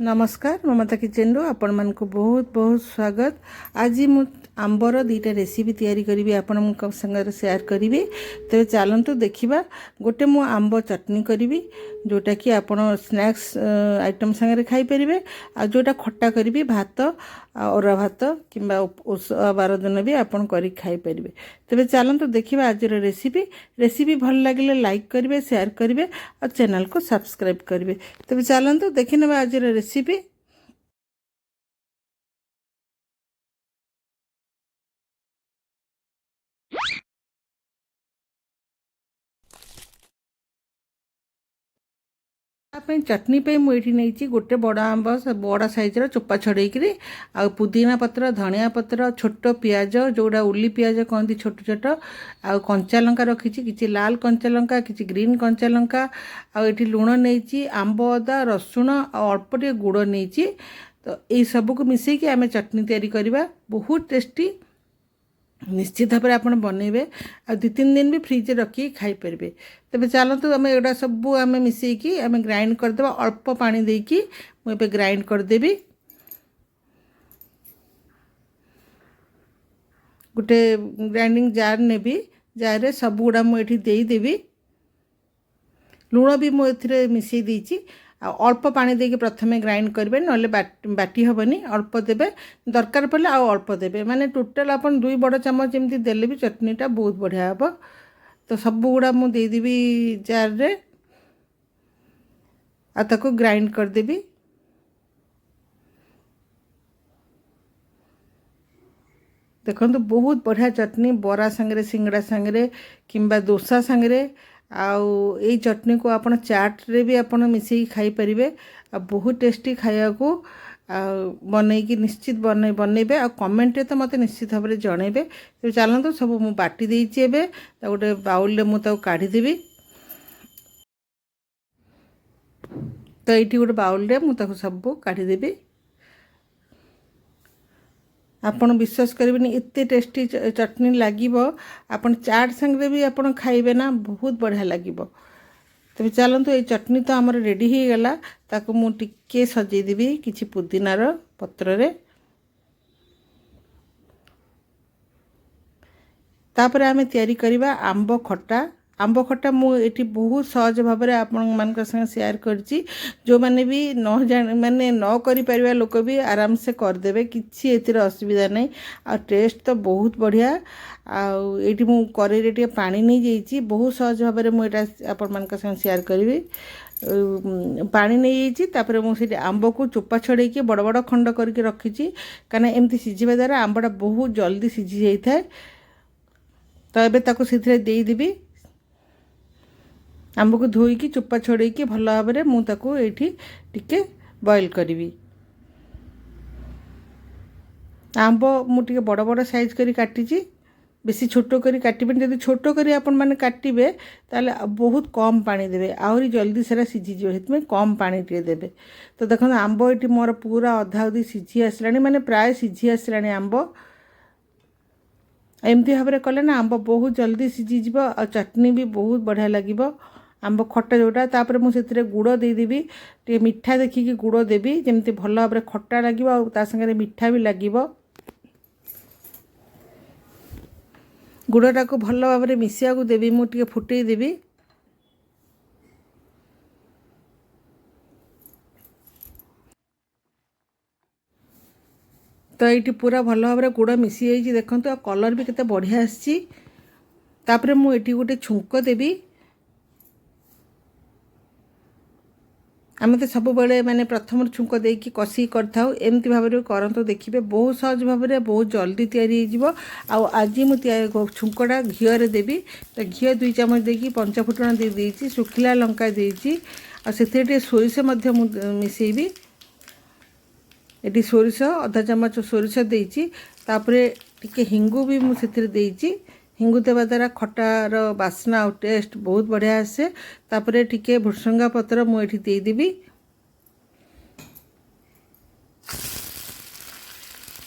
नमस्कार ममता किचन रो आपण मान को बहुत बहुत स्वागत। आज मु आंबर दीटा रेसिपी तैयारी करी आपण संगे शेयर करी। तेज चलतु देखा गोटे मु आंब चटनी करी जोटा कि आपण स्नैक्स आइटम संगे खाई पारे। आ जोटा खट्टा करी भात अरुआ भात कि बार दिन भी आपण करी खाई पारे। तेज चलतु देखा आज रेसिपी भल लगे लाइक करेंगे, शेयर करेंगे और चैनल को सब्सक्राइब करेंगे। तेज चलतु देखी ना आज रेसिपी। चटनी पे मुझे नहीं गोटे बड़ आंब बड़ा साइजर चोपा छड़ेकरी आ पुदीना पत्र, धनिया पत्र, छोट पियाज जोड़ा उली पियाज कहती छोट छोट आ कंचा लंका रखी, किसी लाल कंचा लंका, किसी ग्रीन कंचा लंका आठी लुण नहीं, आंब अदा रसुण अल्प टे गुड़ नहीं। तो ये सब को मिसेकी आम चटनी तैयारी करवा बहुत टेस्टी निश्चित भाव में आप बनइबे आ 2-3 दिन भी फ्रिज रखी खाई पारे। तेज चलतु आम एगुड़ा सब आम मिसेकी आम ग्राइंड करदे, अल्प पानी देकी मुझे ग्राइंड करदेवी। गोटे ग्राइंडिंग जार नेबी, जार सब गुड़ा मुझे देदेवी। लुण भी मुझे मिसई देती, अल्प पानी देके प्रथमे ग्राइंड करेंगे ना बाटी हेनी, अल्प देवे दरकार पड़े आउ अल्प देवे माने टोटाल आप 2 बड़ चामच एमती देले भी चटनीटा बहुत बढ़िया हे। तो सब गुड़ा मुझे देदेवी जार रे आ ताको ग्राइंड करदेवी। देखो बहुत बढ़िया चटनी बरा सांगरे, सिंगड़ा सांगरे किंबा डोसा सांगरे आउ ये चटनी को आपन चाट रे भी आपन मिसई खाई परिबे। आ बहुत टेस्टी खाया को बनईकी निश्चित बनइबे आ कमेंट रे तो मते निश्चित भाव में जणेबे। तो चलतु सब मु बाटी देइछि एबे गोटे बाउल रे मु ताको काढी देबी। तो ये गोटे बाउल रे मु ताको सब काढी देबी। आपन विश्वास करेंगे एते टेस्टी चटनी लगे, आपन चाट संगे भी आपन खाइबे ना बहुत बढ़िया लगे। तबे चलतु ये चटनी तो आमर रेडी हो गला, ताको मु टिके सजई देबी किछि पुदीनार पत्र रे। तापर आमे तैयारी करिबा आंब खट्टा। आंब खट्टा मुझे बहुत सहज भाव में आपण संगे शेयर करछि। जो माने भी न जान माने न करि परिबा लोक भी आराम से करदेबे, किछि एतिर असुविधा नहीं। आ टेस्ट तो बहुत बढ़िया। आठी मु करेई टे पानी नहीं जाइछि, बहुत सहज भाव में मुझे आपण संगे शेयर करी। पानी नहीं जाइछि, तापर मुझे आंब को चोपा छड़ेकी बड़ बड़ खंड करके रखी, कहीं एमती सिझिबा द्वारा आंबटा बहुत जल्दी सिझी जाए। तो एबे ताको सिथिरे देई देबी। आंब को धोईकी चोपा छड़ेकी भल भाव में मुझे टिके बॉयल करी। आंब मुझे बड़ बड़ साइज करी काटी, बेसी छोट करी काटबे। जब छोट करी आपण माने काटिबे ताले बहुत कम पानी देबे, आहरी जल्दी सारा सिझी जिवो, हेतमे कम पानी टे देबे। तो देखो आंब एटी मोर पूरा अधा अधी सिझी आसलानी, माने प्राय सिझी आसलानी आंब। एमती भाव में कले ना आंब बहुत जल्दी सिझी जिवो आ चटनी भी बहुत बढ़िया लगिवो। आंब खट्टा जोटा तापर मुझे गुड़ देदेवी, टे मिठा देखिकी गुड़ देवी जमती भल भाव में खट्टा लगे आ ता संगे मिठा भी लगे। गुड़टा को भल भाव में मिसिया को देवी, मुझे फुटे देवी। तो ये पूरा भल भाव में गुड़ मिसी जाइए, देखो कलर भी केते बढ़िया आसी। तापर मुझे गोटे छुंक देवी। आम तो सब बड़े माने प्रथम छुंक देकी कषि करथाउ, एमती भाव में करंतु देखिए बहुत सहज भाव में बहुत जल्दी तैयारी हो। आज मुझे छुंकटा घी रे देवी। तो घी 2 चामच देकी पंचफुटण दे देइछि, सुखिला लंका देइछि आ सेथे टे सोरिष मध्य मिसेइबी। एटी सोरिष आधा चामच सोरिष देइछि, तापरे टिके हिंगु भी मु सेथे देइछि। हिंगु देवा द्वारा खटार बास्ना और टेस्ट बहुत बढ़िया आसे। तापरे टिके भुसंगा पत्र मुझे देदेवी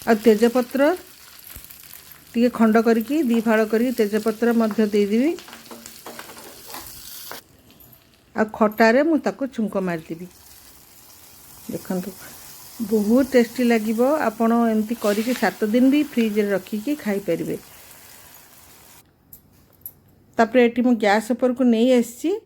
आ तेजपत्र टिके खंड करके 2 फाड़ करके तेजपत्र मध्य देदेवी आ खटारे मु ताको छुंक मारदेवी। देखंतु बहुत टेस्टी लगिबो। आपण एमती करिके 7 दिन भी फ्रिज रे रखिकी खाई परिबे। तापर एटी मु गैस ऊपर को नहीं आसी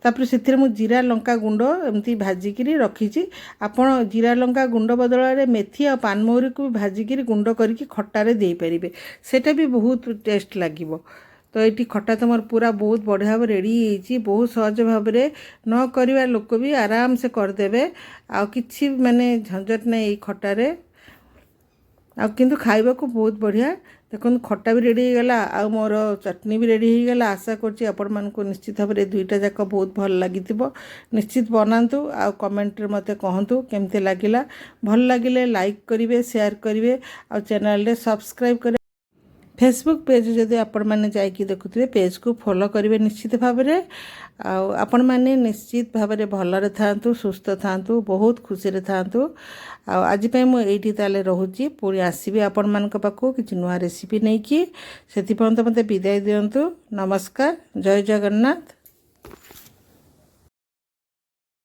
तापर से मु जीरा लंका गुंड एमती भाजिकी रखी। आपण जीरा लंका गुंड बदल मेथी और पानमहुरी को भी भाजिकी गुंड करके खटारे दे पारिबे, सेटा भी बहुत टेस्ट लागिबो। तो ये खटा तुम पूरा बहुत बढ़िया भाव रेडी होती, बहुत सहज भाव न करवा लोक भी आराम से करदे। आ किछि माने झंझट नहीं ये खटारे, आ किंतु खाइबा को बहुत बढ़िया। देखो खट्टा भी रेडी हो गला आ मोर चटनी भी रेडी हो गला। आशा करछि आपण मानकु निश्चित भाव में दुईटा जाक बहुत भल लागिथिबो। निश्चित बनातु आ कमेंट रे मते कहंतु केमते लागिला। भल लागिले लाइक करिवे, शेयर करिवे आ चैनल रे सब्सक्राइब करिवे। फेसबुक पेज जदि आपण माने जाइकी देखुथिबे पेज को फॉलो करिवे निश्चित भाव में। आपण माने निश्चित भाव में भलरे थांतु, सुस्थ थांतु, बहुत खुशी रे थांतु। आज पई मु एठी ताले रहूची, पुणी आसीबे आपण मानक पाखु किछि नुआ रेसिपी नै कि। सेति पर्यंत मते विदाय दियंतु। नमस्कार, जय जगन्नाथ।